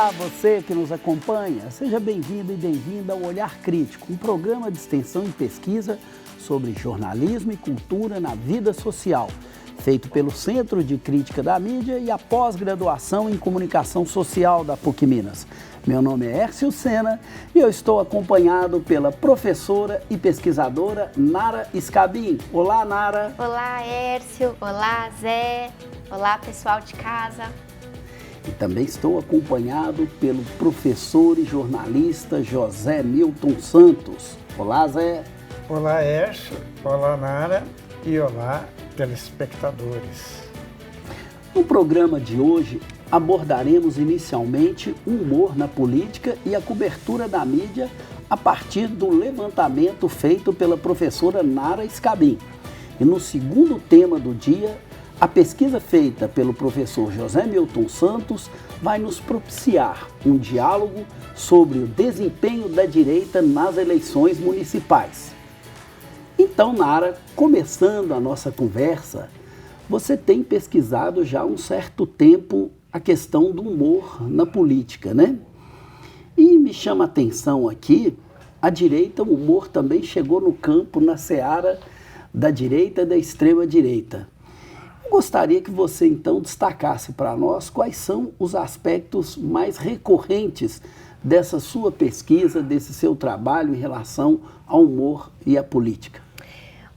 Olá, você que nos acompanha, seja bem-vindo e bem-vinda ao Olhar Crítico, um programa de extensão e pesquisa sobre jornalismo e cultura na vida social, feito pelo Centro de Crítica da Mídia e a pós-graduação em Comunicação Social da PUC Minas. Meu nome é Hércio Sena e eu estou acompanhado pela professora e pesquisadora Nara Scabin. Olá, Nara. Olá, Hércio. Olá, Zé. Olá, pessoal de casa. E também estou acompanhado pelo professor e jornalista José Milton Santos. Olá, Zé. Olá, Hércio. Olá, Nara. E olá, telespectadores. No programa de hoje, abordaremos inicialmente o humor na política e a cobertura da mídia a partir do levantamento feito pela professora Nara Scabin. E no segundo tema do dia, a pesquisa feita pelo professor José Milton Santos vai nos propiciar um diálogo sobre o desempenho da direita nas eleições municipais. Então, Nara, começando a nossa conversa, você tem pesquisado já há um certo tempo a questão do humor na política, né? E me chama a atenção aqui, a direita, o humor também chegou no campo, na seara da direita e da extrema-direita. Eu gostaria que você, então, destacasse para nós quais são os aspectos mais recorrentes dessa sua pesquisa, desse seu trabalho em relação ao humor e à política.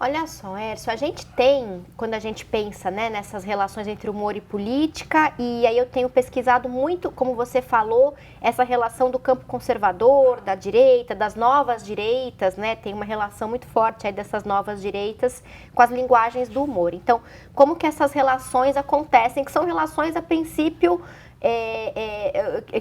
Olha só, Hércio, a gente tem, quando a gente pensa, né, nessas relações entre humor e política, e aí eu tenho pesquisado muito, como você falou, essa relação do campo conservador, da direita, das novas direitas, né, tem uma relação muito forte aí dessas novas direitas com as linguagens do humor. Então, como que essas relações acontecem, que são relações, a princípio,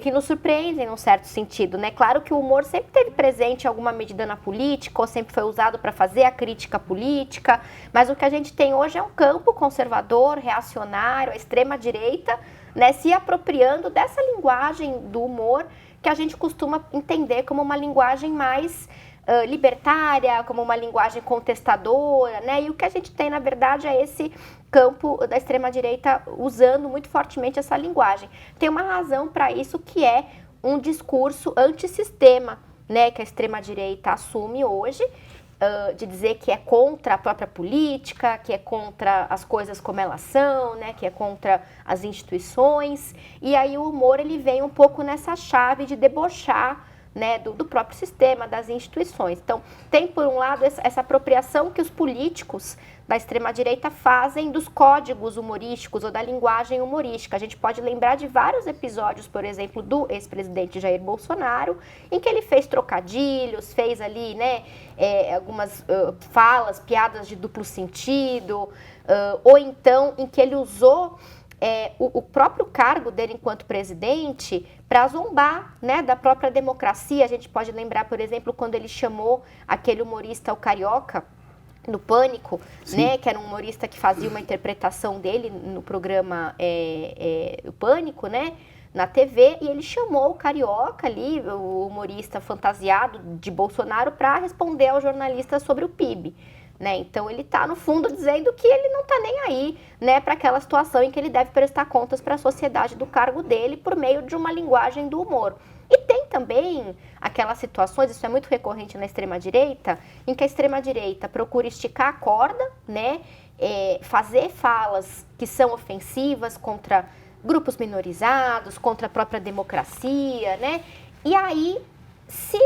que nos surpreendem num certo sentido, né? Claro que o humor sempre teve presente em alguma medida na política, ou sempre foi usado para fazer a crítica política, mas o que a gente tem hoje é um campo conservador, reacionário, a extrema-direita, né, se apropriando dessa linguagem do humor que a gente costuma entender como uma linguagem mais libertária, como uma linguagem contestadora, né? E o que a gente tem, na verdade, é esse campo da extrema-direita usando muito fortemente essa linguagem. Tem uma razão para isso, que é um discurso antissistema, né, que a extrema-direita assume hoje, de dizer que é contra a própria política, que é contra as coisas como elas são, né, que é contra as instituições. E aí o humor, ele vem um pouco nessa chave de debochar, né, do próprio sistema, das instituições. Então, tem por um lado essa apropriação que os políticos da extrema-direita fazem dos códigos humorísticos ou da linguagem humorística. A gente pode lembrar de vários episódios, por exemplo, do ex-presidente Jair Bolsonaro, em que ele fez trocadilhos, fez ali, né, algumas falas, piadas de duplo sentido, ou então em que ele usou o próprio cargo dele enquanto presidente para zombar, né, da própria democracia. A gente pode lembrar, por exemplo, quando ele chamou aquele humorista, o Carioca, no Pânico, né, que era um humorista que fazia uma interpretação dele no programa o Pânico, né, na TV, e ele chamou o Carioca ali, o humorista fantasiado de Bolsonaro, para responder ao jornalista sobre o PIB. Né? Então ele está, no fundo, dizendo que ele não está nem aí, né, para aquela situação em que ele deve prestar contas para a sociedade do cargo dele por meio de uma linguagem do humor. E tem também aquelas situações, isso é muito recorrente na extrema-direita, em que a extrema-direita procura esticar a corda, né, fazer falas que são ofensivas contra grupos minorizados, contra a própria democracia, né? E aí, se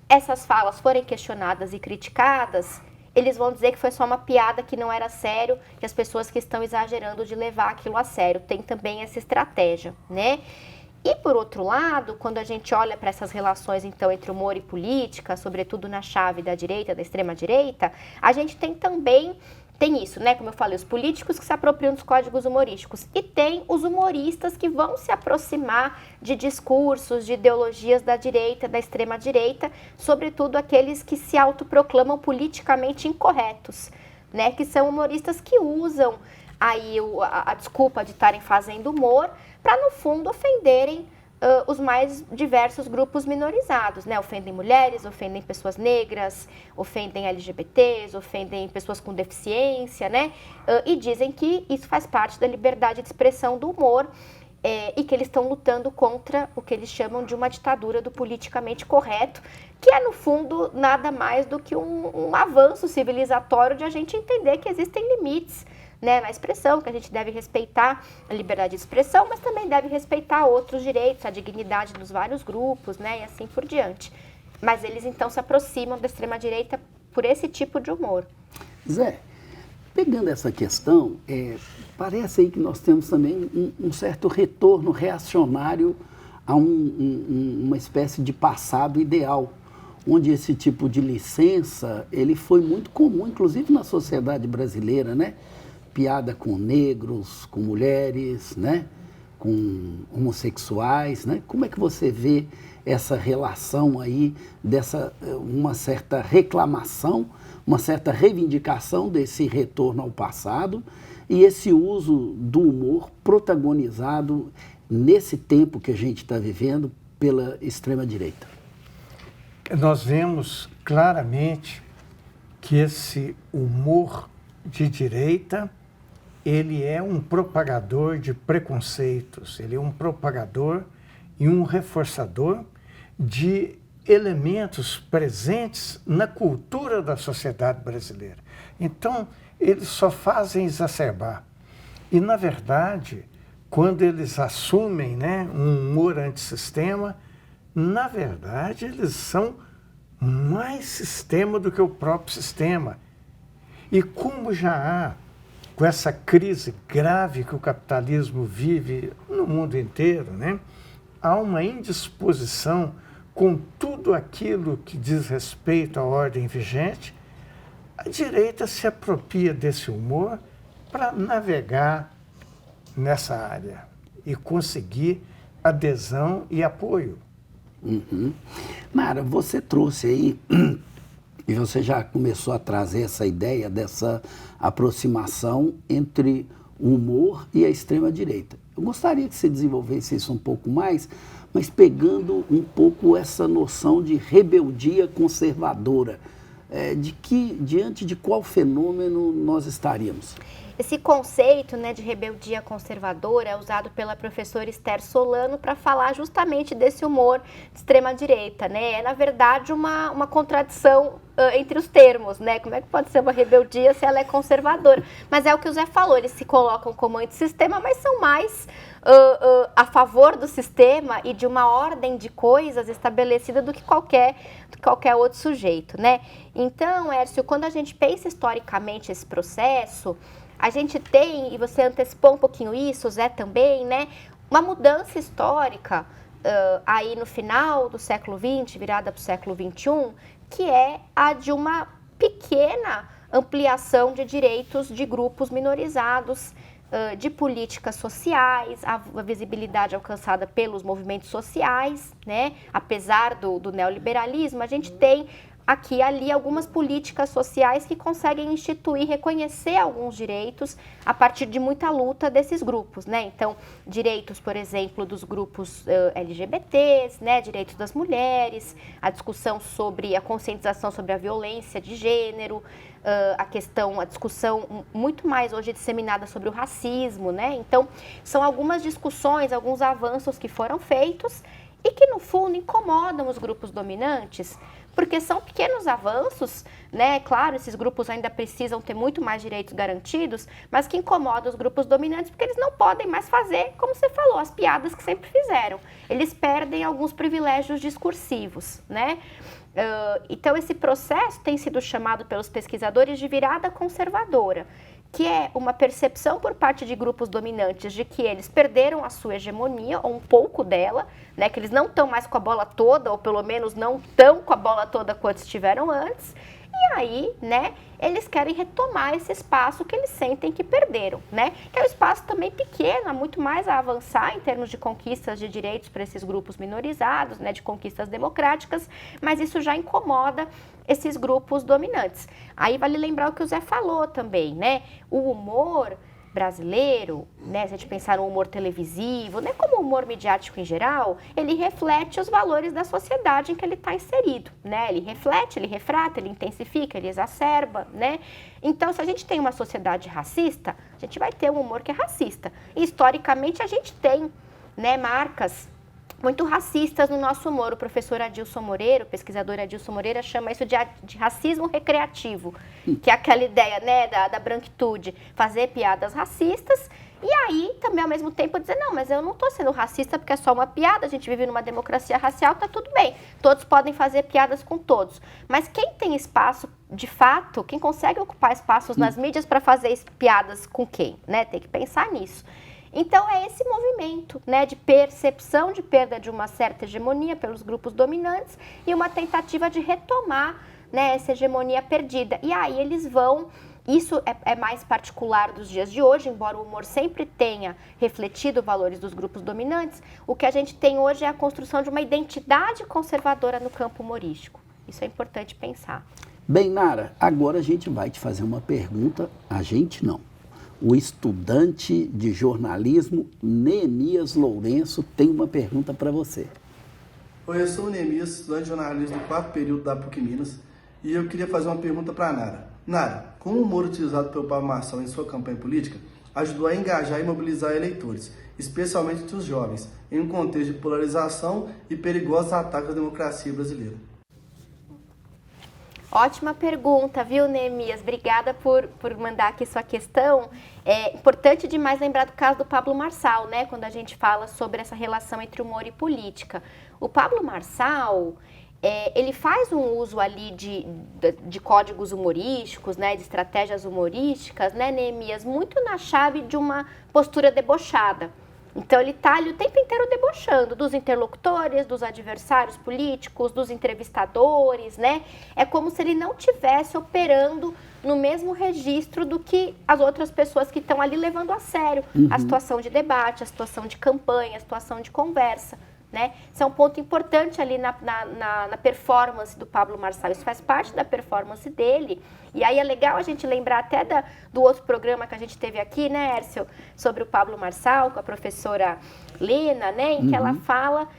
essas falas forem questionadas e criticadas, eles vão dizer que foi só uma piada, que não era sério, que as pessoas que estão exagerando de levar aquilo a sério. Tem também essa estratégia, né? E, por outro lado, quando a gente olha para essas relações, então, entre humor e política, sobretudo na chave da direita, da extrema-direita, a gente tem também, tem isso, né? Como eu falei, os políticos que se apropriam dos códigos humorísticos. E tem os humoristas que vão se aproximar de discursos, de ideologias da direita, da extrema-direita, sobretudo aqueles que se autoproclamam politicamente incorretos, né? Que são humoristas que usam aí a desculpa de estarem fazendo humor para, no fundo, ofenderem os mais diversos grupos minorizados, né? Ofendem mulheres, ofendem pessoas negras, ofendem LGBTs, ofendem pessoas com deficiência, né? E dizem que isso faz parte da liberdade de expressão do humor. e que eles estão lutando contra o que eles chamam de uma ditadura do politicamente correto, que é, no fundo, nada mais do que um avanço civilizatório de a gente entender que existem limites, né, na expressão, que a gente deve respeitar a liberdade de expressão, mas também deve respeitar outros direitos, a dignidade dos vários grupos, né, e assim por diante. Mas eles, então, se aproximam da extrema-direita por esse tipo de humor. Zé, pegando essa questão, parece aí que nós temos também um certo retorno reacionário a uma espécie de passado ideal, onde esse tipo de licença, ele foi muito comum, inclusive na sociedade brasileira, né? Piada com negros, com mulheres, né? Com homossexuais, né? Como é que você vê essa relação aí, uma certa reclamação, uma certa reivindicação desse retorno ao passado e esse uso do humor protagonizado nesse tempo que a gente está vivendo pela extrema-direita? Nós vemos claramente que esse humor de direita, ele é um propagador de preconceitos, ele é um propagador e um reforçador de elementos presentes na cultura da sociedade brasileira. Então, eles só fazem exacerbar. E, na verdade, quando eles assumem, né, um humor antissistema, na verdade, eles são mais sistema do que o próprio sistema. E como já há, com essa crise grave que o capitalismo vive no mundo inteiro, né, há uma indisposição com tudo aquilo que diz respeito à ordem vigente, a direita se apropria desse humor para navegar nessa área e conseguir adesão e apoio. Uhum. Mara, você trouxe aí, e você já começou a trazer essa ideia dessa aproximação entre o humor e a extrema-direita. Eu gostaria que você desenvolvesse isso um pouco mais, mas pegando um pouco essa noção de rebeldia conservadora, diante de qual fenômeno nós estaríamos? Esse conceito, né, de rebeldia conservadora é usado pela professora Esther Solano para falar justamente desse humor de extrema-direita, né? É, na verdade, uma contradição entre os termos, né? Como é que pode ser uma rebeldia se ela é conservadora? Mas é o que o Zé falou, eles se colocam como antissistema, mas são mais a favor do sistema e de uma ordem de coisas estabelecida do que qualquer outro sujeito, né? Então, Hércio, quando a gente pensa historicamente esse processo, a gente tem, e você antecipou um pouquinho isso, Zé também, né? Uma mudança histórica aí no final do século XX, virada para o século XXI, que é a de uma pequena ampliação de direitos de grupos minorizados, de políticas sociais, a visibilidade alcançada pelos movimentos sociais, né? Apesar do neoliberalismo, a gente tem aqui e ali algumas políticas sociais que conseguem instituir, reconhecer alguns direitos a partir de muita luta desses grupos, né? Então, direitos, por exemplo, dos grupos LGBTs, né? Direitos das mulheres, a discussão sobre a conscientização sobre a violência de gênero, a discussão muito mais hoje disseminada sobre o racismo, né? Então, são algumas discussões, alguns avanços que foram feitos e que, no fundo, incomodam os grupos dominantes, porque são pequenos avanços, né? Claro, esses grupos ainda precisam ter muito mais direitos garantidos, mas que incomodam os grupos dominantes porque eles não podem mais fazer, como você falou, as piadas que sempre fizeram. Eles perdem alguns privilégios discursivos, né? Então, esse processo tem sido chamado pelos pesquisadores de virada conservadora, que é uma percepção por parte de grupos dominantes de que eles perderam a sua hegemonia, ou um pouco dela, né, que eles não estão mais com a bola toda, ou pelo menos não estão com a bola toda quanto estiveram antes, e aí, né, eles querem retomar esse espaço que eles sentem que perderam, né, que é um espaço também pequeno, há muito mais a avançar em termos de conquistas de direitos para esses grupos minorizados, né, de conquistas democráticas, mas isso já incomoda esses grupos dominantes. Aí vale lembrar o que o Zé falou também, né, o humor brasileiro, né, se a gente pensar no humor televisivo, né, como o humor midiático em geral, ele reflete os valores da sociedade em que ele está inserido, né, ele reflete, ele refrata, ele intensifica, ele exacerba, né, então se a gente tem uma sociedade racista, a gente vai ter um humor que é racista, e historicamente a gente tem né, marcas muito racistas no nosso humor. O professor Adilson Moreira, o pesquisador Adilson Moreira, chama isso de racismo recreativo, que é aquela ideia, né, da branquitude, fazer piadas racistas. E aí, também, ao mesmo tempo, dizer, não, mas eu não estou sendo racista porque é só uma piada, a gente vive numa democracia racial, tá tudo bem. Todos podem fazer piadas com todos. Mas quem tem espaço, de fato, quem consegue ocupar espaços nas mídias para fazer piadas com quem, né? Tem que pensar nisso. Então, é esse movimento, né, de percepção de perda de uma certa hegemonia pelos grupos dominantes e uma tentativa de retomar, né, essa hegemonia perdida. E aí eles vão... Isso é mais particular dos dias de hoje, embora o humor sempre tenha refletido valores dos grupos dominantes, o que a gente tem hoje é a construção de uma identidade conservadora no campo humorístico. Isso é importante pensar. Bem, Nara, agora a gente vai te fazer uma pergunta, a gente não. O estudante de jornalismo Neemias Lourenço tem uma pergunta para você. Oi, eu sou o Neemias, estudante de jornalismo do 4º período da PUC Minas, e eu queria fazer uma pergunta para a Nara. Nara, como o humor utilizado pelo Pablo Marçal em sua campanha política ajudou a engajar e mobilizar eleitores, especialmente entre os jovens, em um contexto de polarização e perigosos ataques à democracia brasileira? Ótima pergunta, viu, Neemias? Obrigada por mandar aqui sua questão. É importante demais lembrar do caso do Pablo Marçal, né? Quando a gente fala sobre essa relação entre humor e política. O Pablo Marçal... ele faz um uso ali de códigos humorísticos, né, de estratégias humorísticas, né, Neemias, muito na chave de uma postura debochada. Então ele está ali o tempo inteiro debochando dos interlocutores, dos adversários políticos, dos entrevistadores, né? É como se ele não estivesse operando no mesmo registro do que as outras pessoas que estão ali levando a sério a situação de debate, a situação de campanha, a situação de conversa. Né? Isso é um ponto importante ali na performance do Pablo Marçal, isso faz parte da performance dele. E aí é legal a gente lembrar até do outro programa que a gente teve aqui, né, Hércio, sobre o Pablo Marçal, com a professora Lena, né, em que ela fala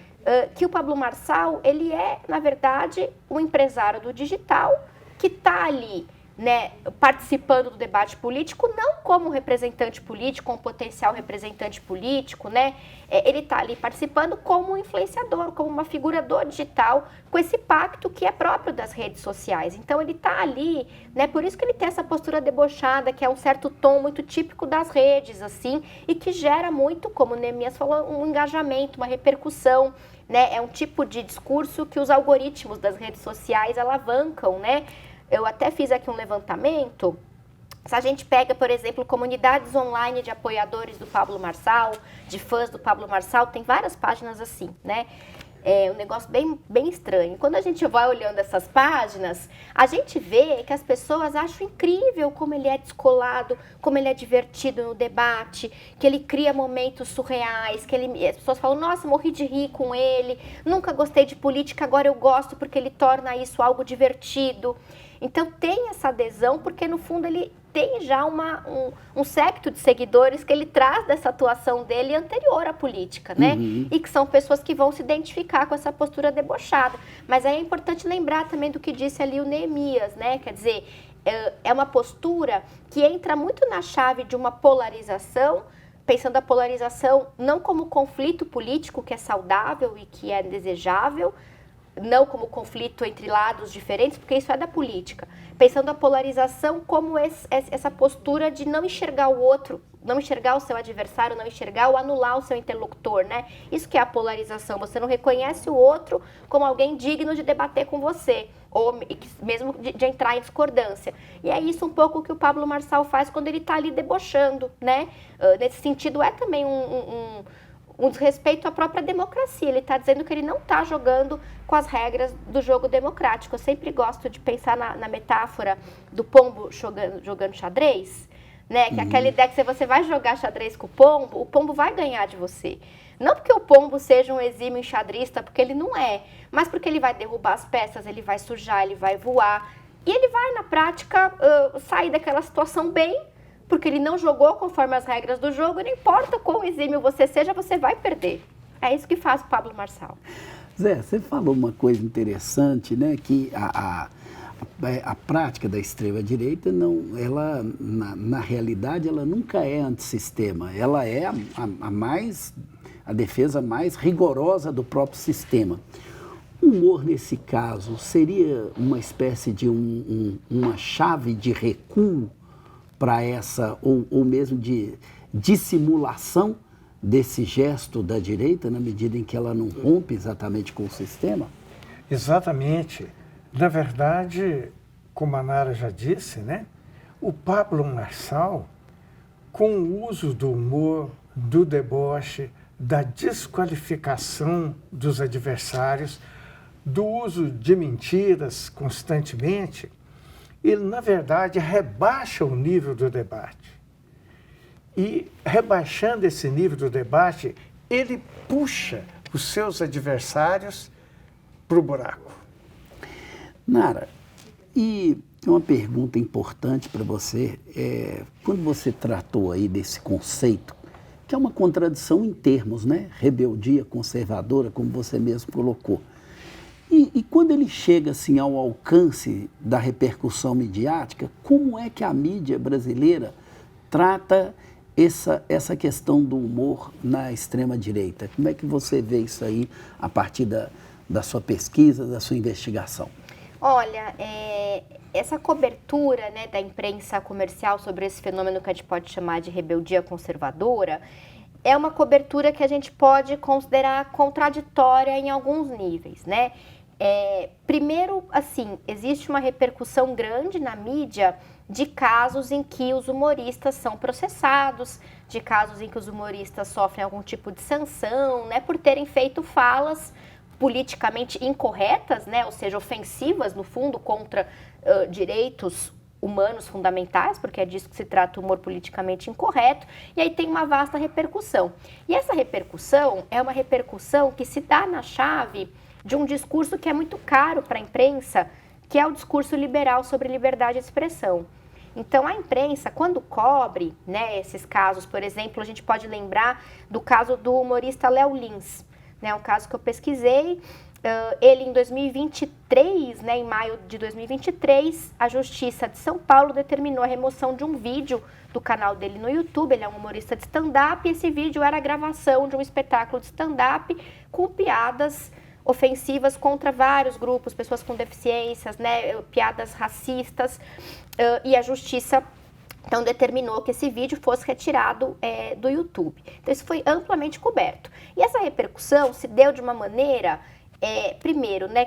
que o Pablo Marçal, ele é, na verdade, um empresário do digital que está ali, né, participando do debate político, não como representante político, como potencial representante político, né? Ele está ali participando como um influenciador, como uma figura do digital, com esse pacto que é próprio das redes sociais. Então, ele está ali, né? Por isso que ele tem essa postura debochada, que é um certo tom muito típico das redes, assim, e que gera muito, como o Neemias falou, um engajamento, uma repercussão, né? É um tipo de discurso que os algoritmos das redes sociais alavancam, né? Eu até fiz aqui um levantamento. Se a gente pega, por exemplo, comunidades online de apoiadores do Pablo Marçal, de fãs do Pablo Marçal, tem várias páginas assim, né? É um negócio bem estranho. Quando a gente vai olhando essas páginas, a gente vê que as pessoas acham incrível como ele é descolado, como ele é divertido no debate, que ele cria momentos surreais, que as pessoas falam, nossa, morri de rir com ele, nunca gostei de política, agora eu gosto porque ele torna isso algo divertido. Então tem essa adesão porque no fundo ele tem já um séquito de seguidores que ele traz dessa atuação dele anterior à política, né? E que são pessoas que vão se identificar com essa postura debochada. Mas aí é importante lembrar também do que disse ali o Neemias, né? Quer dizer, é uma postura que entra muito na chave de uma polarização, pensando a polarização não como conflito político que é saudável e que é desejável, não como conflito entre lados diferentes, porque isso é da política. Pensando a polarização como essa postura de não enxergar o outro, não enxergar o seu adversário, não enxergar ou anular o seu interlocutor, né? Isso que é a polarização, você não reconhece o outro como alguém digno de debater com você, ou mesmo de entrar em discordância. E é isso um pouco que o Pablo Marçal faz quando ele está ali debochando, né? Nesse sentido, é também um desrespeito à própria democracia. Ele está dizendo que ele não está jogando com as regras do jogo democrático. Eu sempre gosto de pensar na metáfora do pombo jogando xadrez, né? Que é aquela ideia que se você vai jogar xadrez com o pombo vai ganhar de você. Não porque o pombo seja um exímio enxadrista, porque ele não é, mas porque ele vai derrubar as peças, ele vai sujar, ele vai voar. E ele vai, na prática, sair daquela situação bem, porque ele não jogou conforme as regras do jogo, não importa quão exímio você seja, você vai perder. É isso que faz o Pablo Marçal. Zé, você falou uma coisa interessante, né? Que a prática da extrema-direita, ela, na realidade, ela nunca é antissistema. Ela é a mais a defesa mais rigorosa do próprio sistema. O humor, nesse caso, seria uma espécie de uma chave de recuo para essa, ou mesmo de dissimulação desse gesto da direita, na medida em que ela não rompe exatamente com o sistema? Exatamente. Na verdade, como a Nara já disse, né, o Pablo Marçal, com o uso do humor, do deboche, da desqualificação dos adversários, do uso de mentiras constantemente, ele, na verdade, rebaixa o nível do debate. E, rebaixando esse nível do debate, ele puxa os seus adversários para o buraco. Nara, e uma pergunta importante para você, quando você tratou aí desse conceito, que é uma contradição em termos, né? Rebeldia conservadora, como você mesmo colocou. E quando ele chega assim, ao alcance da repercussão midiática, como é que a mídia brasileira trata essa questão do humor na extrema-direita? Como é que você vê isso aí a partir da sua pesquisa, da sua investigação? Olha, essa cobertura, né, da imprensa comercial sobre esse fenômeno que a gente pode chamar de rebeldia conservadora é uma cobertura que a gente pode considerar contraditória em alguns níveis, né? Primeiro, assim, existe uma repercussão grande na mídia de casos em que os humoristas são processados, de casos em que os humoristas sofrem algum tipo de sanção, né, por terem feito falas politicamente incorretas, né, ou seja, ofensivas, no fundo, contra direitos humanos fundamentais, porque é disso que se trata o humor politicamente incorreto, e aí tem uma vasta repercussão. E essa repercussão é uma repercussão que se dá na chave de um discurso que é muito caro para a imprensa, que é o discurso liberal sobre liberdade de expressão. Então, a imprensa, quando cobre, né, esses casos, por exemplo, a gente pode lembrar do caso do humorista Léo Lins, né, um caso que eu pesquisei. Ele, em 2023, né, em maio de 2023, a Justiça de São Paulo determinou a remoção de um vídeo do canal dele no YouTube. Ele é um humorista de stand-up e esse vídeo era a gravação de um espetáculo de stand-up com piadas ofensivas contra vários grupos, pessoas com deficiências, né, piadas racistas, e a Justiça então determinou que esse vídeo fosse retirado do YouTube. Então isso foi amplamente coberto. E essa repercussão se deu de uma maneira, primeiro, né,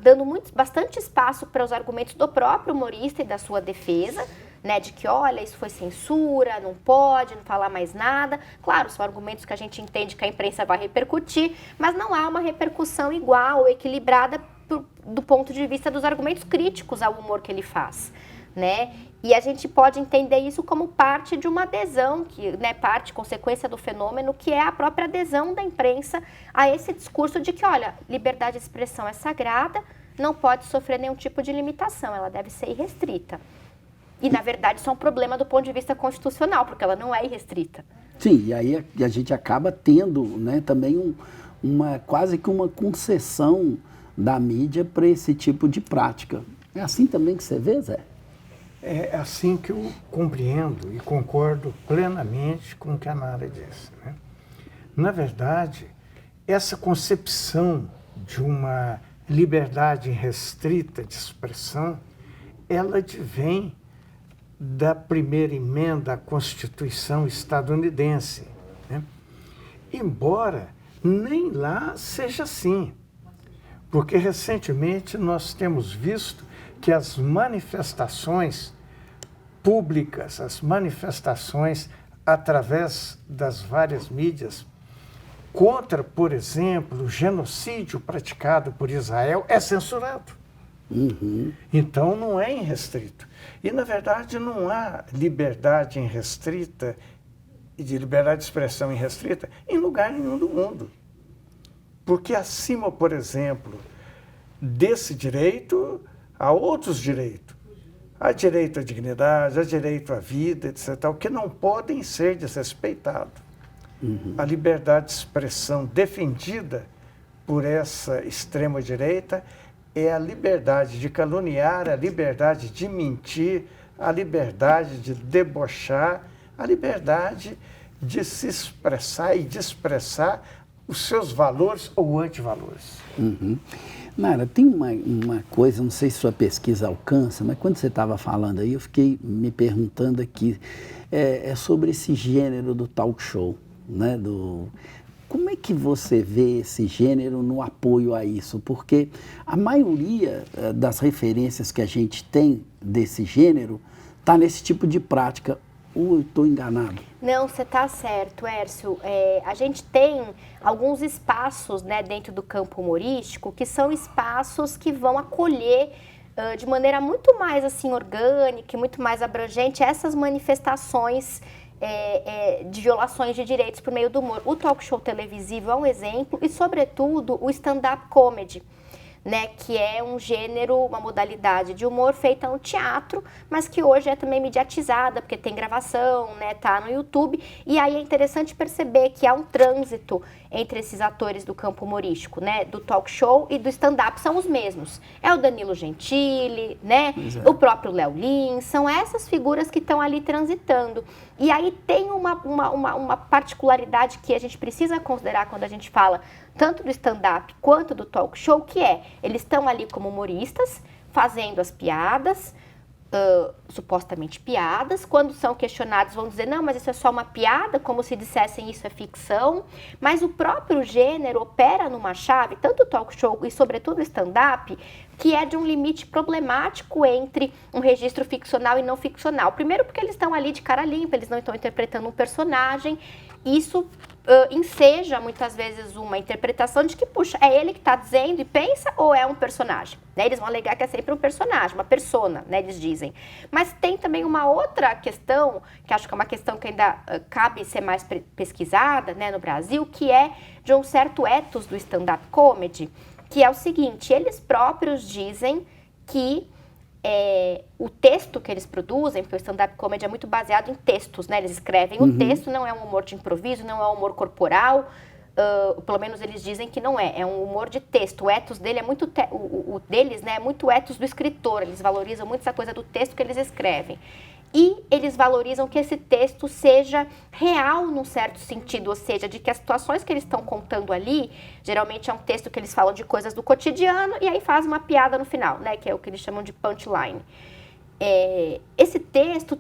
dando bastante espaço para os argumentos do próprio humorista e da sua defesa, né, de que, olha, isso foi censura, não pode, não falar mais nada. Claro, são argumentos que a gente entende que a imprensa vai repercutir, mas não há uma repercussão igual ou equilibrada do ponto de vista dos argumentos críticos ao humor que ele faz, né? E a gente pode entender isso como parte de uma adesão, consequência do fenômeno, que é a própria adesão da imprensa a esse discurso de que, olha, liberdade de expressão é sagrada, não pode sofrer nenhum tipo de limitação, ela deve ser irrestrita. E, na verdade, isso é um problema do ponto de vista constitucional, porque ela não é irrestrita. Sim, e aí a gente acaba tendo, né, também quase que uma concessão da mídia para esse tipo de prática. É assim também que você vê, Zé? É assim que eu compreendo e concordo plenamente com o que a Nara disse, né? Na verdade, essa concepção de uma liberdade restrita de expressão, ela advém da primeira emenda à Constituição estadunidense, né? Embora nem lá seja assim, porque recentemente nós temos visto que as manifestações públicas, as manifestações através das várias mídias contra, por exemplo, o genocídio praticado por Israel é censurado. Uhum. Então não é irrestrito. E, na verdade, não há liberdade irrestrita e de liberdade de expressão irrestrita em lugar nenhum do mundo. Porque acima, por exemplo, desse direito, há outros direitos. Há direito à dignidade, há direito à vida, etc., que não podem ser desrespeitados. Uhum. A liberdade de expressão defendida por essa extrema-direita é a liberdade de caluniar, a liberdade de mentir, a liberdade de debochar, a liberdade de se expressar e de expressar os seus valores ou antivalores. Uhum. Nara, tem uma coisa, não sei se sua pesquisa alcança, mas quando você estava falando aí, eu fiquei me perguntando aqui, é sobre esse gênero do talk show, né? Como é que você vê esse gênero no apoio a isso? Porque a maioria das referências que a gente tem desse gênero está nesse tipo de prática. Ou eu estou enganado? Não, você está certo, Hércio. A gente tem alguns espaços, né, dentro do campo humorístico que são espaços que vão acolher de maneira muito mais assim orgânica e muito mais abrangente essas manifestações de violações de direitos por meio do humor. O talk show televisivo é um exemplo e, sobretudo, o stand-up comedy, né, que é um gênero, uma modalidade de humor feita no teatro, mas que hoje é também mediatizada, porque tem gravação, né, tá no YouTube, e aí é interessante perceber que há um trânsito entre esses atores do campo humorístico, né, do talk show e do stand-up, são os mesmos. É o Danilo Gentili, né, o próprio Léo Lins, são essas figuras que estão ali transitando. E aí tem uma particularidade que a gente precisa considerar quando a gente fala tanto do stand-up quanto do talk show, que eles estão ali como humoristas, fazendo as piadas, supostamente piadas. Quando são questionados, vão dizer, não, mas isso é só uma piada, como se dissessem isso é ficção. Mas o próprio gênero opera numa chave, tanto o talk show e sobretudo o stand-up, que é de um limite problemático entre um registro ficcional e não ficcional. Primeiro porque eles estão ali de cara limpa, eles não estão interpretando um personagem. Isso enseja muitas vezes uma interpretação de que, puxa, é ele que está dizendo e pensa ou é um personagem? Né? Eles vão alegar que é sempre um personagem, uma persona, né, eles dizem. Mas tem também uma outra questão, que acho que é uma questão que ainda cabe ser mais pesquisada, né, no Brasil, que é de um certo ethos do stand-up comedy, que é o seguinte, eles próprios dizem que o texto que eles produzem, porque o stand-up comedy é muito baseado em textos, né? Eles escrevem o texto, não é um humor de improviso, não é um humor corporal, pelo menos eles dizem que não é um humor de texto. O ethos dele é muito, o deles, né, é muito ethos do escritor, eles valorizam muito essa coisa do texto que eles escrevem. E eles valorizam que esse texto seja real num certo sentido, ou seja, de que as situações que eles estão contando ali, geralmente é um texto que eles falam de coisas do cotidiano e aí faz uma piada no final, né, que é o que eles chamam de punchline. Esse texto,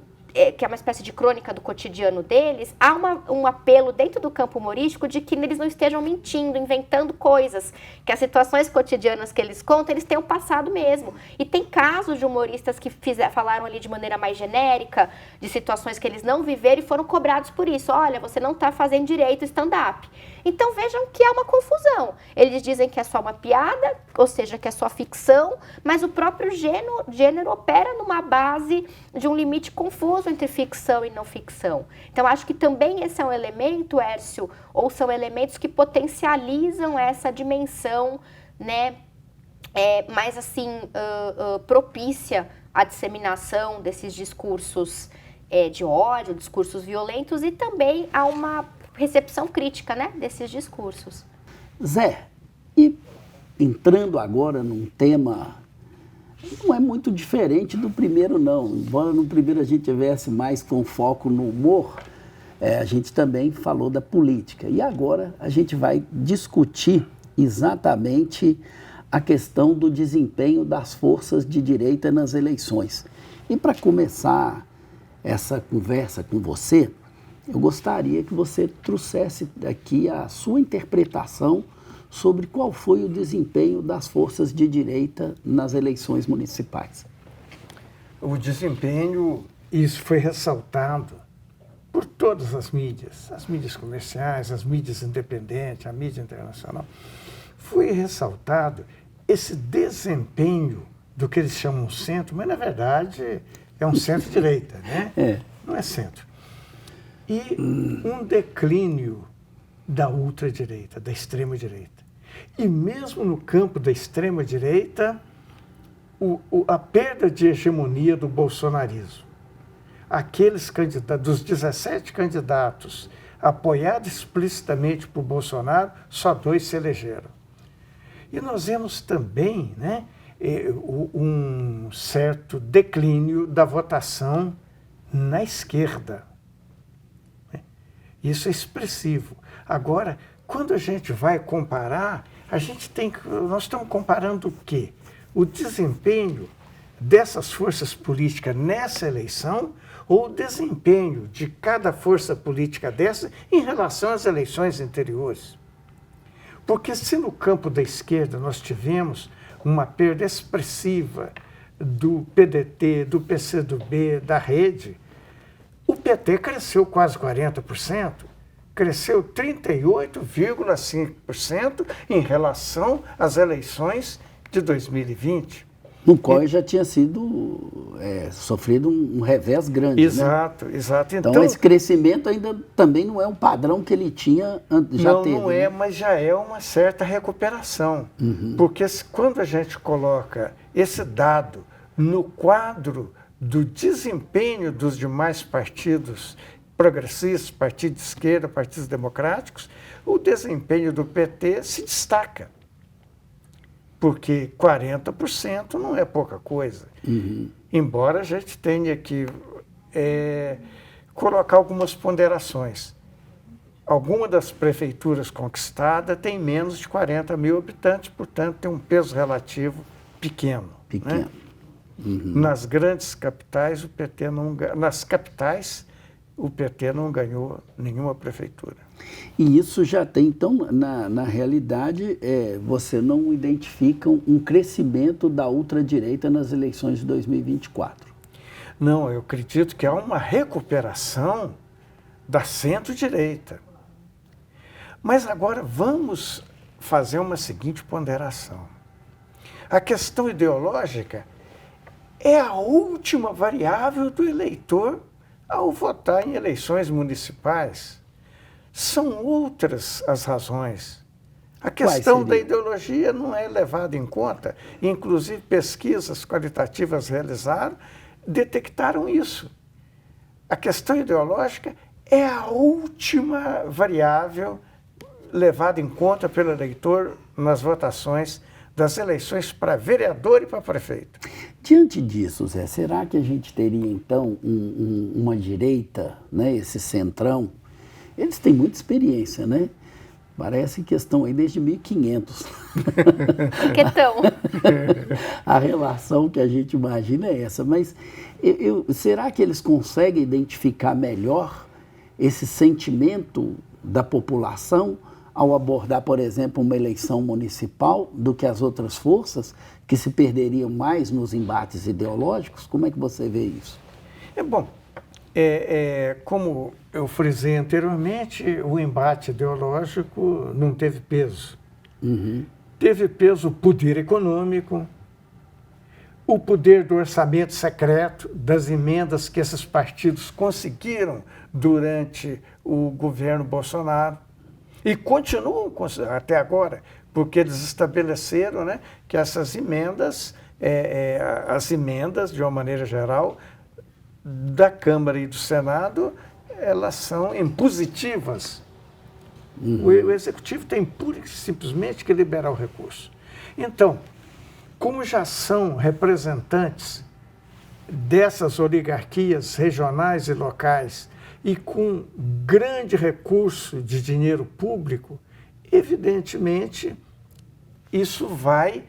que é uma espécie de crônica do cotidiano deles, há um apelo dentro do campo humorístico de que eles não estejam mentindo, inventando coisas, que as situações cotidianas que eles contam, eles tenham passado mesmo. E tem casos de humoristas que falaram ali de maneira mais genérica, de situações que eles não viveram e foram cobrados por isso. Olha, você não está fazendo direito stand-up. Então vejam que é uma confusão. Eles dizem que é só uma piada, ou seja, que é só ficção, mas o próprio gênero opera numa base de um limite confuso entre ficção e não ficção. Então acho que também esse é um elemento, Hércio, ou são elementos que potencializam essa dimensão, né, mais assim, propícia à disseminação desses discursos de ódio, discursos violentos e também a uma recepção crítica, né, desses discursos. Zé, e entrando agora num tema, não é muito diferente do primeiro não, embora no primeiro a gente tivesse mais com foco no humor, a gente também falou da política. E agora a gente vai discutir exatamente a questão do desempenho das forças de direita nas eleições. E para começar essa conversa com você, eu gostaria que você trouxesse aqui a sua interpretação sobre qual foi o desempenho das forças de direita nas eleições municipais. O desempenho, isso foi ressaltado por todas as mídias comerciais, as mídias independentes, a mídia internacional. Foi ressaltado esse desempenho do que eles chamam centro, mas na verdade é um centro-direita, né? Não é centro. E um declínio da ultradireita, da extrema-direita. E mesmo no campo da extrema-direita, a perda de hegemonia do bolsonarismo. Aqueles candidatos, dos 17 candidatos apoiados explicitamente por Bolsonaro, só 2 se elegeram. E nós vemos também, né, um certo declínio da votação na esquerda. Isso é expressivo. Agora, quando a gente vai comparar, nós estamos comparando o quê? O desempenho dessas forças políticas nessa eleição ou o desempenho de cada força política dessa em relação às eleições anteriores. Porque se no campo da esquerda nós tivemos uma perda expressiva do PDT, do PCdoB, da Rede, o PT cresceu quase 40%, cresceu 38,5% em relação às eleições de 2020. No qual já tinha sido sofrido um revés grande. Exato, né? Exato. Então, esse crescimento ainda também não é um padrão que ele tinha, já teve. Não é, mas já é uma certa recuperação. Porque quando a gente coloca esse dado no quadro do desempenho dos demais partidos progressistas, partidos de esquerda, partidos democráticos, o desempenho do PT se destaca. Porque 40% não é pouca coisa. Embora a gente tenha que colocar algumas ponderações. Alguma das prefeituras conquistadas tem menos de 40 mil habitantes, portanto tem um peso relativo pequeno. Né? Nas grandes capitais, nas capitais, o PT não ganhou nenhuma prefeitura. E isso já tem, então, na realidade, você não identifica um crescimento da ultradireita nas eleições de 2024? Não, eu acredito que há uma recuperação da centro-direita. Mas agora vamos fazer uma seguinte ponderação. A questão ideológica é a última variável do eleitor ao votar em eleições municipais. São outras as razões. A questão da ideologia não é levada em conta. Inclusive, pesquisas qualitativas realizadas detectaram isso. A questão ideológica é a última variável levada em conta pelo eleitor nas votações das eleições para vereador e para prefeito. Diante disso, Zé, será que a gente teria, então, uma direita, né, esse centrão? Eles têm muita experiência, né? Parece que estão aí desde 1500. Que estão? A relação que a gente imagina é essa. Mas será que eles conseguem identificar melhor esse sentimento da população ao abordar, por exemplo, uma eleição municipal do que as outras forças que se perderiam mais nos embates ideológicos? Como é que você vê isso? Como eu frisei anteriormente, o embate ideológico não teve peso. Teve peso o poder econômico, o poder do orçamento secreto, das emendas que esses partidos conseguiram durante o governo Bolsonaro e continuam até agora, porque eles estabeleceram, né, que essas emendas, as emendas, de uma maneira geral, da Câmara e do Senado, elas são impositivas. O Executivo tem pura e simplesmente que liberar o recurso. Então, como já são representantes dessas oligarquias regionais e locais e com grande recurso de dinheiro público, evidentemente, isso vai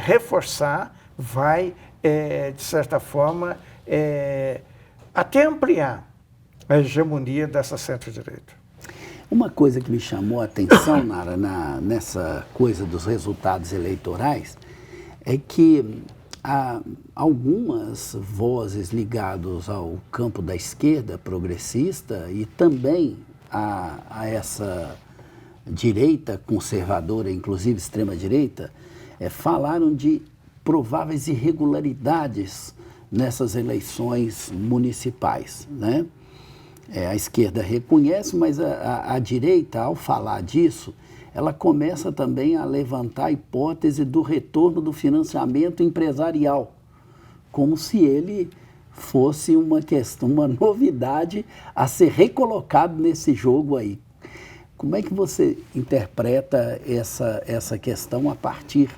reforçar, vai, de certa forma, até ampliar a hegemonia dessa centro-direita. Uma coisa que me chamou a atenção, Nara, nessa coisa dos resultados eleitorais, é que há algumas vozes ligadas ao campo da esquerda progressista e também a essa direita conservadora, inclusive extrema-direita, falaram de prováveis irregularidades nessas eleições municipais, né? A esquerda reconhece, mas a direita, ao falar disso, ela começa também a levantar a hipótese do retorno do financiamento empresarial, como se ele fosse uma questão, uma novidade a ser recolocado nesse jogo aí. Como é que você interpreta essa questão a partir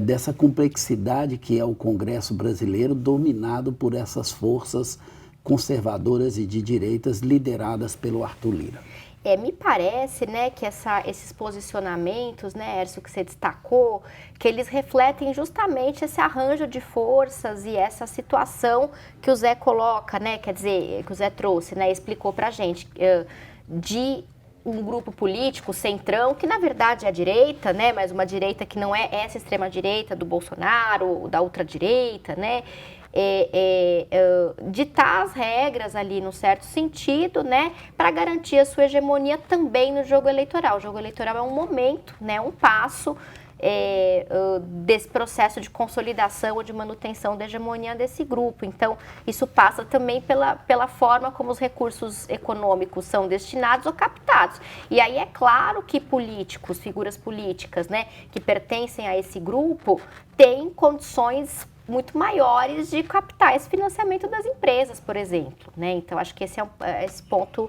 dessa complexidade que é o Congresso brasileiro, dominado por essas forças conservadoras e de direitas lideradas pelo Arthur Lira? Me parece, né, que esses posicionamentos, né, Hércio, que você destacou, que eles refletem justamente esse arranjo de forças e essa situação que o Zé coloca, né, quer dizer, que o Zé trouxe, né, explicou pra gente, de um grupo político, centrão, que na verdade é a direita, né, mas uma direita que não é essa extrema-direita do Bolsonaro, da ultradireita, né, ditar as regras ali num certo sentido, né, para garantir a sua hegemonia também no jogo eleitoral. O jogo eleitoral é um momento, né, um passo desse processo de consolidação ou de manutenção da hegemonia desse grupo. Então, isso passa também pela forma como os recursos econômicos são destinados ou captados. E aí é claro que políticos, figuras políticas, né, que pertencem a esse grupo, têm condições muito maiores de captar esse financiamento das empresas, por exemplo, né? Então, acho que esse ponto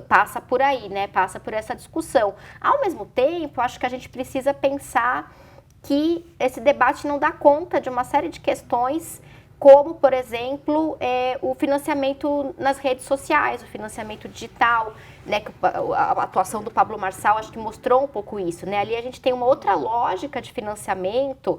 passa por aí, né? Passa por essa discussão. Ao mesmo tempo, acho que a gente precisa pensar que esse debate não dá conta de uma série de questões, como, por exemplo, o financiamento nas redes sociais, o financiamento digital, né? A atuação do Pablo Marçal acho que mostrou um pouco isso, né? Ali a gente tem uma outra lógica de financiamento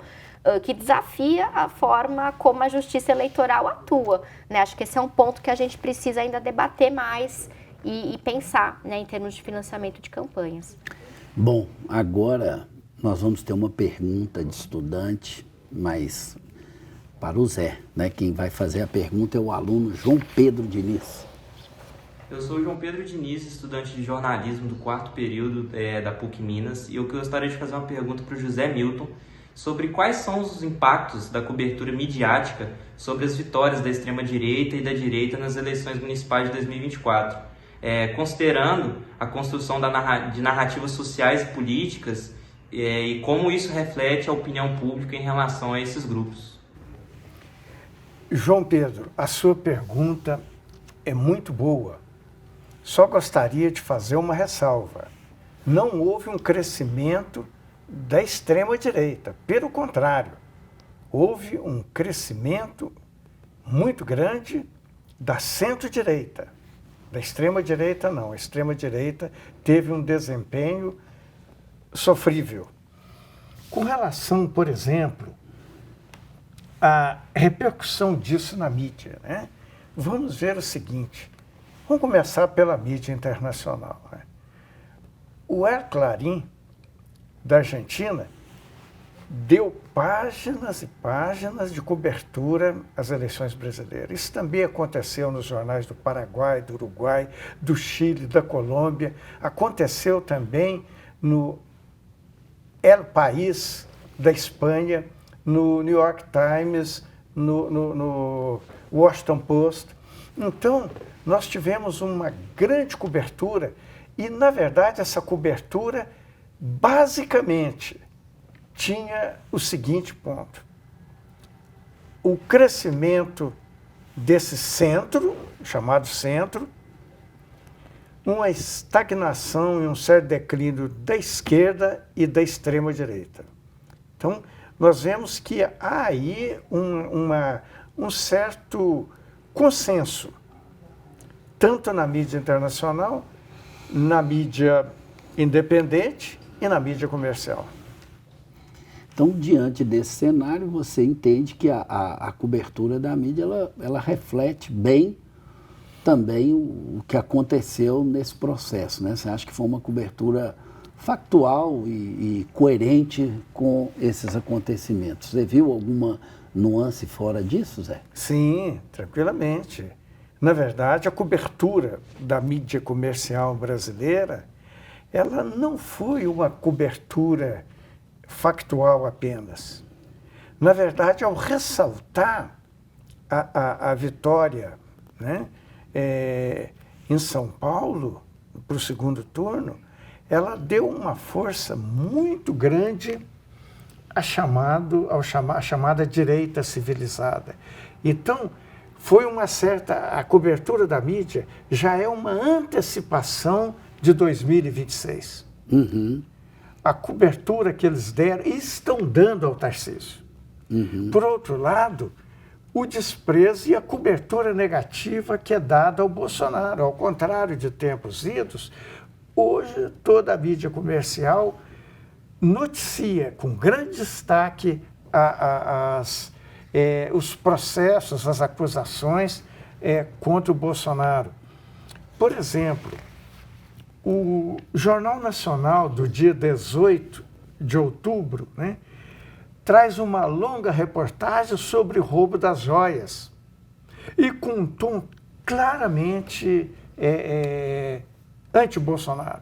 que desafia a forma como a justiça eleitoral atua, né? Acho que esse é um ponto que a gente precisa ainda debater mais e pensar, né, em termos de financiamento de campanhas. Bom, agora nós vamos ter uma pergunta de estudante, mas para o Zé, né? Quem vai fazer a pergunta é o aluno João Pedro Diniz. Eu sou o João Pedro Diniz, estudante de jornalismo do 4º período da PUC Minas, e eu gostaria de fazer uma pergunta para o José Milton sobre quais são os impactos da cobertura midiática sobre as vitórias da extrema-direita e da direita nas eleições municipais de 2024, considerando a construção de narrativas sociais e políticas e como isso reflete a opinião pública em relação a esses grupos. João Pedro, a sua pergunta é muito boa. Só gostaria de fazer uma ressalva. Não houve um crescimento da extrema-direita. Pelo contrário, houve um crescimento muito grande da centro-direita. Da extrema-direita, não. A extrema-direita teve um desempenho sofrível. Com relação, por exemplo, à repercussão disso na mídia, né? Vamos ver o seguinte. Vamos começar pela mídia internacional, né? O El Clarín, da Argentina, deu páginas e páginas de cobertura às eleições brasileiras. Isso também aconteceu nos jornais do Paraguai, do Uruguai, do Chile, da Colômbia. Aconteceu também no El País, da Espanha, no New York Times, no Washington Post. Então, nós tivemos uma grande cobertura e, na verdade, essa cobertura basicamente tinha o seguinte ponto: o crescimento desse centro, chamado centro, uma estagnação e um certo declínio da esquerda e da extrema-direita. Então, nós vemos que há aí um certo consenso, tanto na mídia internacional, na mídia independente e na mídia comercial. Então, diante desse cenário, você entende que a cobertura da mídia, ela reflete bem também o que aconteceu nesse processo, né? Você acha que foi uma cobertura factual e coerente com esses acontecimentos? Você viu alguma nuance fora disso, Zé? Sim, tranquilamente. Na verdade, a cobertura da mídia comercial brasileira, ela não foi uma cobertura factual apenas. Na verdade, ao ressaltar a vitória, né, em São Paulo, para o segundo turno, ela deu uma força muito grande à chamada direita civilizada. Então, foi a cobertura da mídia já é uma antecipação de 2026. Uhum. A cobertura que eles deram e estão dando ao Tarcísio. Uhum. Por outro lado, o desprezo e a cobertura negativa que é dada ao Bolsonaro. Ao contrário de tempos idos, hoje toda a mídia comercial noticia com grande destaque os processos, as acusações contra o Bolsonaro. Por exemplo, o Jornal Nacional do dia 18 de outubro, né, traz uma longa reportagem sobre o roubo das joias e com um tom claramente anti-Bolsonaro.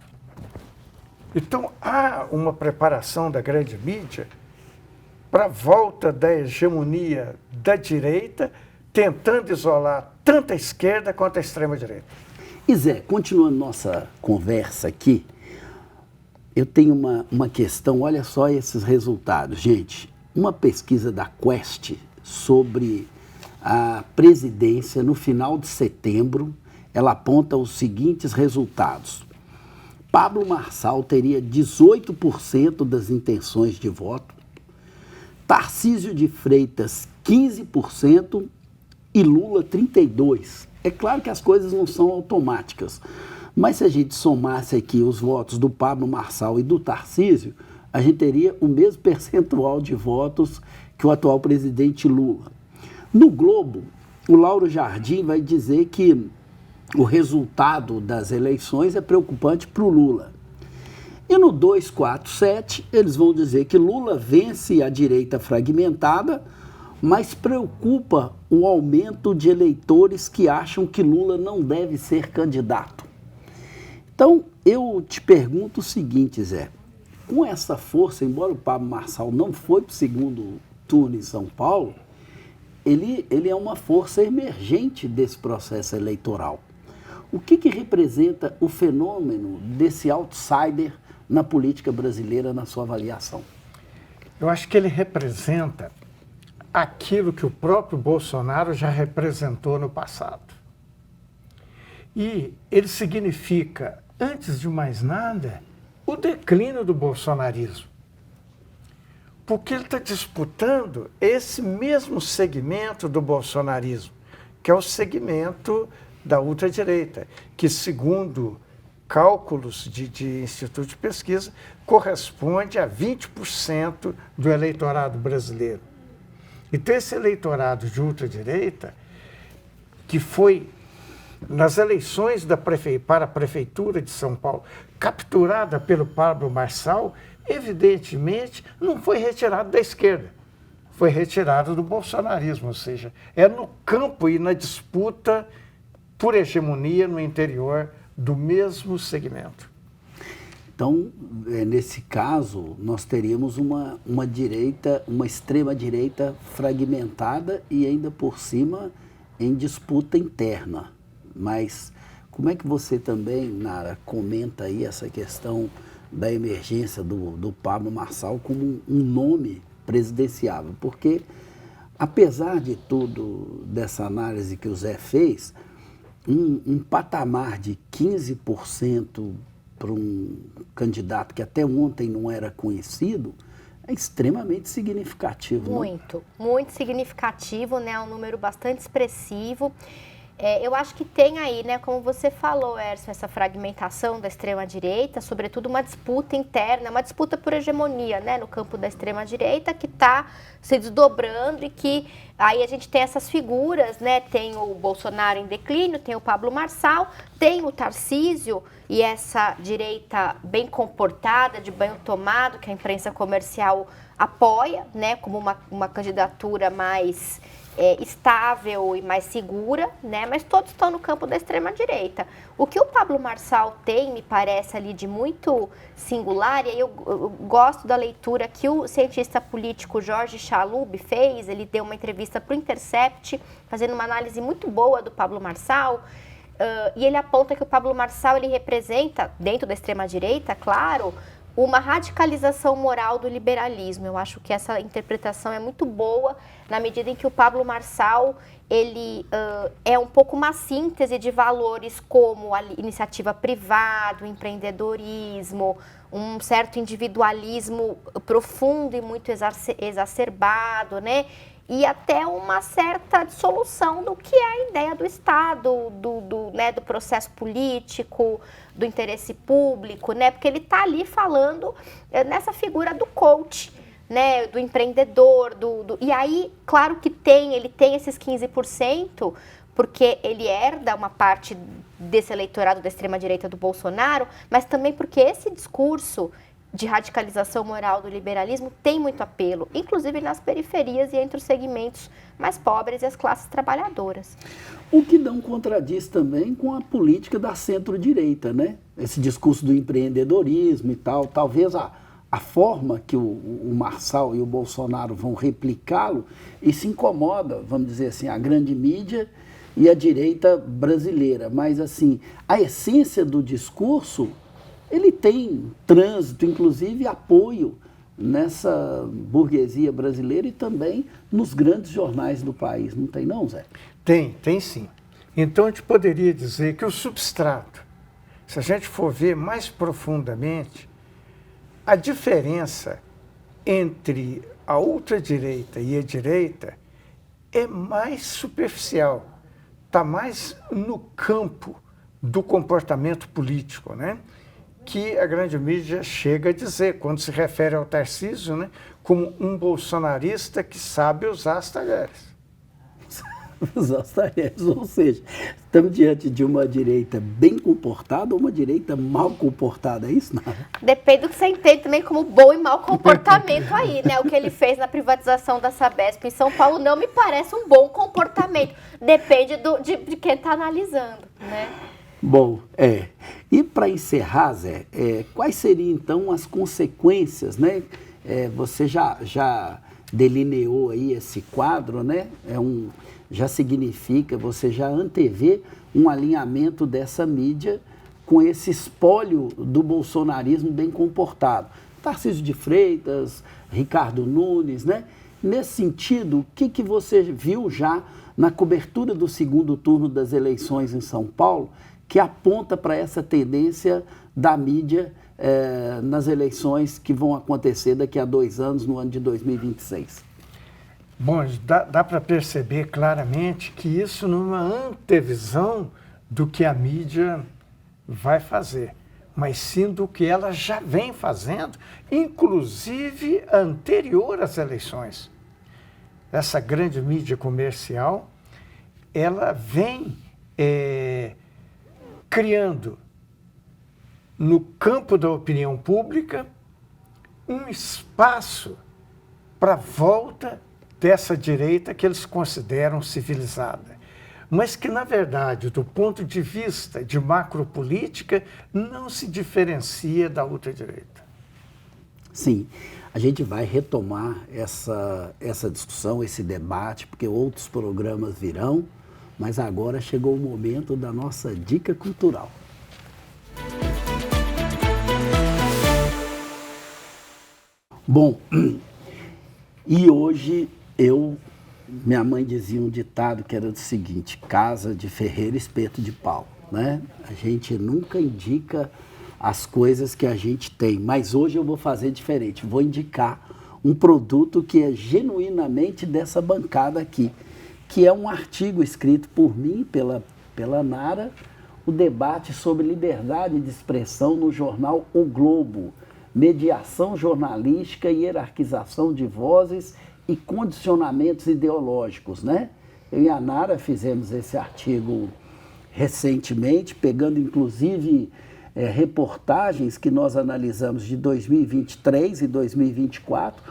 Então, há uma preparação da grande mídia para a volta da hegemonia da direita, tentando isolar tanto a esquerda quanto a extrema-direita. E Zé, continuando nossa conversa aqui, eu tenho uma questão, olha só esses resultados. Gente, uma pesquisa da Quest sobre a presidência no final de setembro, ela aponta os seguintes resultados. Pablo Marçal teria 18% das intenções de voto, Tarcísio de Freitas 15% e Lula 32%. É claro que as coisas não são automáticas, mas se a gente somasse aqui os votos do Pablo Marçal e do Tarcísio, a gente teria o mesmo percentual de votos que o atual presidente Lula. No Globo, o Lauro Jardim vai dizer que o resultado das eleições é preocupante para o Lula. E no 247, eles vão dizer que Lula vence a direita fragmentada, mas preocupa o aumento de eleitores que acham que Lula não deve ser candidato. Então, eu te pergunto o seguinte, Zé, com essa força, embora o Pablo Marçal não foi para o segundo turno em São Paulo, ele é uma força emergente desse processo eleitoral. O que representa o fenômeno desse outsider na política brasileira, na sua avaliação? Eu acho que ele representa aquilo que o próprio Bolsonaro já representou no passado. E ele significa, antes de mais nada, o declínio do bolsonarismo. Porque ele está disputando esse mesmo segmento do bolsonarismo, que é o segmento da ultradireita, que, segundo cálculos de instituto de pesquisa, corresponde a 20% do eleitorado brasileiro. Então, esse eleitorado de ultradireita, que foi, nas eleições para a Prefeitura de São Paulo, capturada pelo Pablo Marçal, evidentemente não foi retirado da esquerda, foi retirado do bolsonarismo, ou seja, é no campo e na disputa por hegemonia no interior do mesmo segmento. Então, nesse caso, nós teríamos uma extrema-direita fragmentada e ainda por cima em disputa interna. Mas como é que você também, Nara, comenta aí essa questão da emergência do Pablo Marçal como um nome presidenciável? Porque, apesar de tudo, dessa análise que o Zé fez, um patamar de 15% para um candidato que até ontem não era conhecido é extremamente significativo. Muito, não? Muito significativo, né? Um número bastante expressivo. Eu acho que tem aí, né, como você falou, Hércio, essa fragmentação da extrema-direita, sobretudo uma disputa interna, uma disputa por hegemonia, né, no campo da extrema-direita, que está se desdobrando e que aí a gente tem essas figuras, né, tem o Bolsonaro em declínio, tem o Pablo Marçal, tem o Tarcísio e essa direita bem comportada, de banho tomado, que a imprensa comercial apoia, né, como uma candidatura mais estável e mais segura, né? Mas todos estão no campo da extrema-direita. O que o Pablo Marçal tem, me parece ali de muito singular, e aí eu gosto da leitura que o cientista político Jorge Chalub fez, ele deu uma entrevista para o Intercept, fazendo uma análise muito boa do Pablo Marçal, e ele aponta que o Pablo Marçal, ele representa, dentro da extrema-direita, claro, uma radicalização moral do liberalismo. Eu acho que essa interpretação é muito boa, na medida em que o Pablo Marçal, ele é um pouco uma síntese de valores como a iniciativa privada, o empreendedorismo, um certo individualismo profundo e muito exacerbado, né? e até uma certa dissolução do que é a ideia do Estado, do processo político, do interesse público, né? Porque ele está ali falando nessa figura do coach, né? Do empreendedor, e aí, claro que ele tem esses 15%, porque ele herda uma parte desse eleitorado da extrema-direita do Bolsonaro, mas também porque esse discurso de radicalização moral do liberalismo tem muito apelo, inclusive nas periferias e entre os segmentos mais pobres e as classes trabalhadoras. O que não contradiz também com a política da centro-direita, né? Esse discurso do empreendedorismo e tal, talvez a forma que o Marçal e o Bolsonaro vão replicá-lo, isso incomoda, vamos dizer assim, a grande mídia e a direita brasileira, mas assim, a essência do discurso, ele tem trânsito, inclusive apoio nessa burguesia brasileira e também nos grandes jornais do país. Não tem não, Zé? Tem sim. Então a gente poderia dizer que o substrato, se a gente for ver mais profundamente, a diferença entre a ultradireita e a direita é mais superficial, está mais no campo do comportamento político, né? Que a grande mídia chega a dizer, quando se refere ao Tarcísio, né, como um bolsonarista que sabe usar as talheres. Usar as talheres, ou seja, estamos diante de uma direita bem comportada ou uma direita mal comportada, é isso, não? Depende do que você entende também como bom e mau comportamento aí, né? O que ele fez na privatização da Sabesp em São Paulo não me parece um bom comportamento. Depende de quem está analisando, né? Bom, e para encerrar, Zé, quais seriam então as consequências, né? Você já delineou aí esse quadro, né? Já significa, você já antevê um alinhamento dessa mídia com esse espólio do bolsonarismo bem comportado. Tarcísio de Freitas, Ricardo Nunes, né? Nesse sentido, o que você viu já na cobertura do segundo turno das eleições em São Paulo, que aponta para essa tendência da mídia nas eleições que vão acontecer daqui a 2 anos, no ano de 2026? Bom, dá para perceber claramente que isso não é uma antevisão do que a mídia vai fazer, mas sim do que ela já vem fazendo, inclusive anterior às eleições. Essa grande mídia comercial, ela vem criando no campo da opinião pública um espaço para a volta dessa direita que eles consideram civilizada, mas que, na verdade, do ponto de vista de macropolítica, não se diferencia da ultradireita. Sim, a gente vai retomar essa discussão, esse debate, porque outros programas virão, mas agora chegou o momento da nossa dica cultural. Bom, e hoje minha mãe dizia um ditado que era o seguinte: casa de ferreiro, espeto de pau, né? A gente nunca indica as coisas que a gente tem, mas hoje eu vou fazer diferente, vou indicar um produto que é genuinamente dessa bancada aqui, que é um artigo escrito por mim e pela Nara, o debate sobre liberdade de expressão no jornal O Globo, mediação jornalística e hierarquização de vozes e condicionamentos ideológicos, né? Eu e a Nara fizemos esse artigo recentemente, pegando inclusive reportagens que nós analisamos de 2023 e 2024,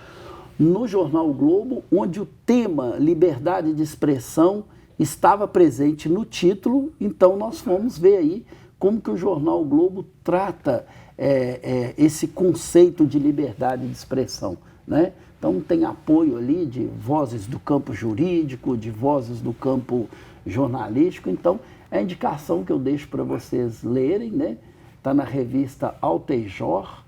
no jornal O Globo, onde o tema liberdade de expressão estava presente no título. Então nós fomos ver aí como que o jornal O Globo trata esse conceito de liberdade de expressão, né? Então tem apoio ali de vozes do campo jurídico, de vozes do campo jornalístico. Então é a indicação que eu deixo para vocês lerem, né? Está na revista Alterjor,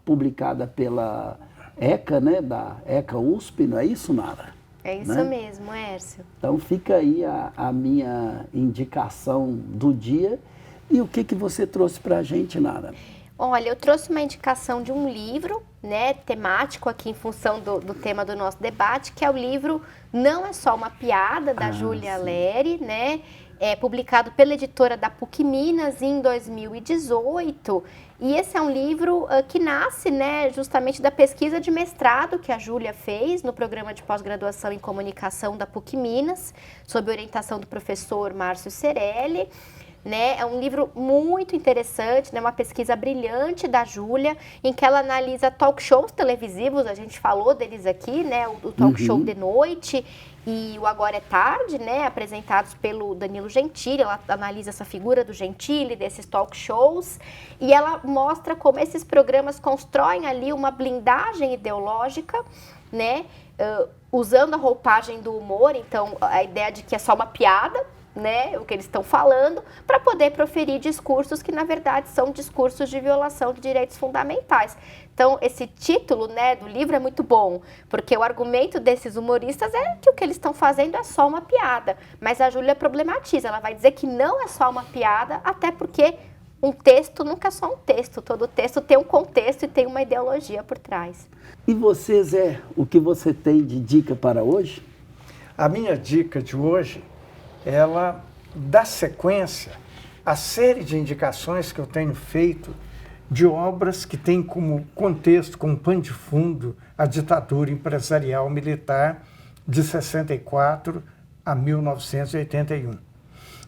publicada pela ECA, né? Da ECA USP, não é isso, Nara? É isso, né? Mesmo, Hércio. Então fica aí a minha indicação do dia. E o que você trouxe para a gente, Nara? Olha, eu trouxe uma indicação de um livro, né, temático aqui em função do tema do nosso debate, que é o livro Não é Só Uma Piada, da Júlia Leri, né, publicado pela editora da PUC Minas em 2018. E esse é um livro que nasce, né, justamente da pesquisa de mestrado que a Júlia fez no programa de pós-graduação em comunicação da PUC Minas, sob orientação do professor Márcio Cerelli. Né? É um livro muito interessante, né? Uma pesquisa brilhante da Júlia, em que ela analisa talk shows televisivos, a gente falou deles aqui, né? O talk show de noite e o Agora é Tarde, né? Apresentados pelo Danilo Gentili. Ela analisa essa figura do Gentili, desses talk shows, e ela mostra como esses programas constroem ali uma blindagem ideológica, né? Usando a roupagem do humor, então a ideia de que é só uma piada, né, o que eles estão falando, para poder proferir discursos que, na verdade, são discursos de violação de direitos fundamentais. Então, esse título, né, do livro é muito bom, porque o argumento desses humoristas é que o que eles estão fazendo é só uma piada. Mas a Júlia problematiza, ela vai dizer que não é só uma piada, até porque um texto nunca é só um texto, todo texto tem um contexto e tem uma ideologia por trás. E você, Zé, o que você tem de dica para hoje? A minha dica de hoje, ela dá sequência à série de indicações que eu tenho feito de obras que têm como contexto, como pano de fundo, a ditadura empresarial militar de 64 a 1981.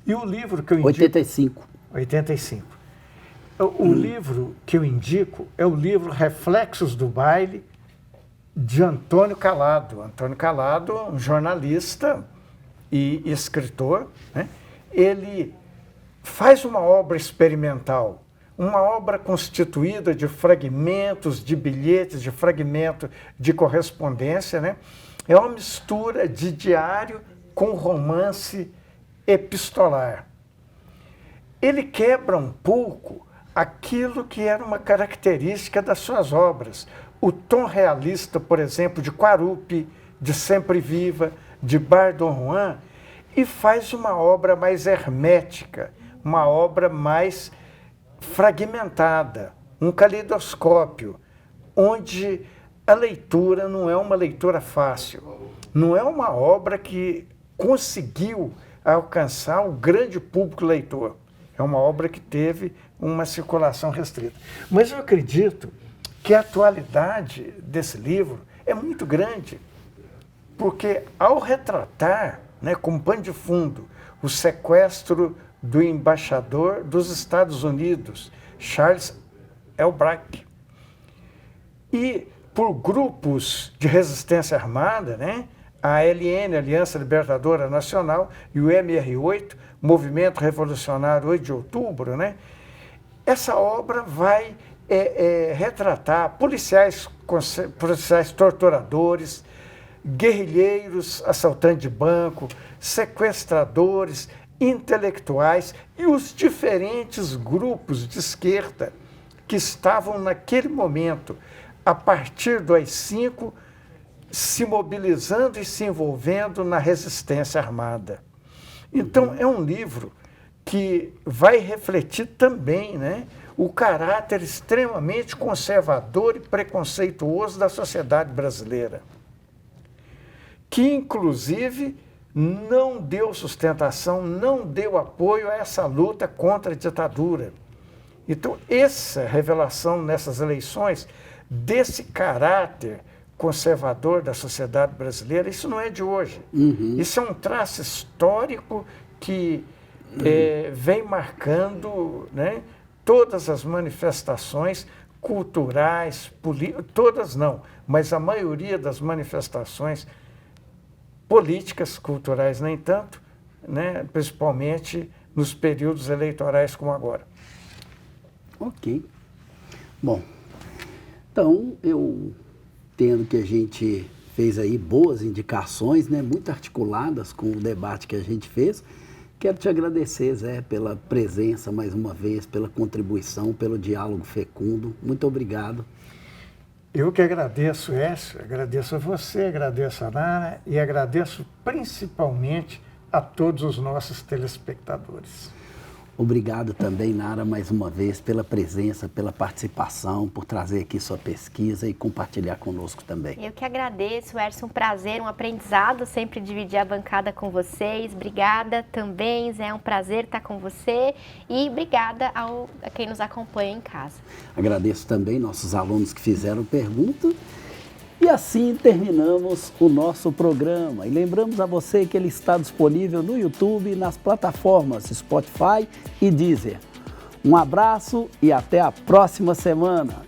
E o livro que eu indico... 85. O livro que eu indico é o livro Reflexos do Baile, de Antônio Calado. Antônio Calado, um jornalista e escritor, né? Ele faz uma obra experimental, uma obra constituída de fragmentos de bilhetes, de fragmento de correspondência, né? É uma mistura de diário com romance epistolar. Ele quebra um pouco aquilo que era uma característica das suas obras. O tom realista, por exemplo, de Quarupi, de Sempre Viva, de Bar Dom Juan, e faz uma obra mais hermética, uma obra mais fragmentada, um caleidoscópio, onde a leitura não é uma leitura fácil, não é uma obra que conseguiu alcançar o grande público leitor, é uma obra que teve uma circulação restrita. Mas eu acredito que a atualidade desse livro é muito grande, porque ao retratar, né, como pano de fundo, o sequestro do embaixador dos Estados Unidos, Charles Albright, e por grupos de resistência armada, né, a ALN, Aliança Libertadora Nacional, e o MR8, Movimento Revolucionário 8 de Outubro, né, essa obra vai retratar policiais torturadores, guerrilheiros, assaltantes de banco, sequestradores, intelectuais e os diferentes grupos de esquerda que estavam naquele momento, a partir do AI-5, se mobilizando e se envolvendo na resistência armada. Então, é um livro que vai refletir também, né, o caráter extremamente conservador e preconceituoso da sociedade brasileira, que, inclusive, não deu sustentação, não deu apoio a essa luta contra a ditadura. Então, essa revelação nessas eleições, desse caráter conservador da sociedade brasileira, isso não é de hoje. Isso é um traço histórico que vem marcando, né, todas as manifestações culturais, todas não, mas a maioria das manifestações políticas, culturais nem tanto, né, principalmente nos períodos eleitorais como agora. Ok. Bom, então eu entendo que a gente fez aí boas indicações, né, muito articuladas com o debate que a gente fez. Quero te agradecer, Zé, pela presença mais uma vez, pela contribuição, pelo diálogo fecundo. Muito obrigado. Eu que agradeço, Écio, agradeço a você, agradeço a Nara e agradeço principalmente a todos os nossos telespectadores. Obrigado também, Nara, mais uma vez, pela presença, pela participação, por trazer aqui sua pesquisa e compartilhar conosco também. Eu que agradeço, Hércio, um prazer, um aprendizado sempre dividir a bancada com vocês. Obrigada também, Zé, é um prazer estar com você e obrigada a quem nos acompanha em casa. Agradeço também nossos alunos que fizeram perguntas. E assim terminamos o nosso programa. E lembramos a você que ele está disponível no YouTube e nas plataformas Spotify e Deezer. Um abraço e até a próxima semana.